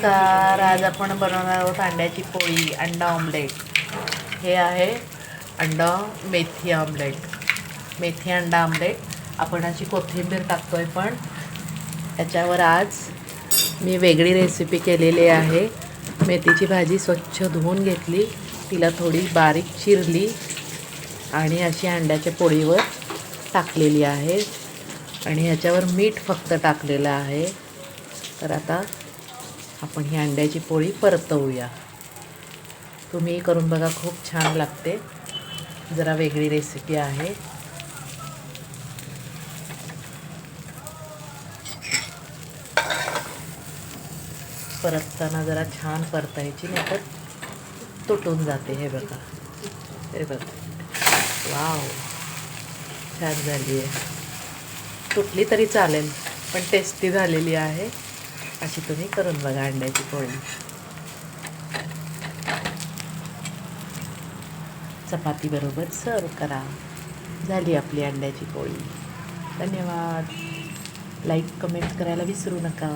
नमस्कार. आज आपण बनवणार आहोत अंड्याची पोळी, अंडा ऑमलेट. हे आहे अंडा मेथी ऑमलेट, मेथी अंडा ऑमलेट. आपण अशी कोथिंबीर टाकतोय, पण याच्यावर आज मी वेगळी रेसिपी केलेली आहे. मेथीची भाजी स्वच्छ धुवून घेतली, तिला थोडी बारीक चिरली आणि अशी अंड्याच्या पोळीवर टाकलेली आहे आणि ह्याच्यावर मीठ फक्त टाकलेलं आहे. तर आता आपण ही अंड्याची पोळी परतवूया. तुम्ही करून बघा, खूप छान लागते. जरा वेगळी रेसिपी आहे. परतताना जरा छान परतायची, नाही तर तुटून जाते. हे बघा, हे बघा, वाव, छान झाली आहे. तुटली तरी चालेल, पण टेस्टी झालेली आहे. अशी तुम्ही करून बघा अंड्याची पोळी. चपाती बरोबर सर्व करा. झाली आपली अंड्याची पोळी. धन्यवाद. लाईक कमेंट करायला विसरू नका.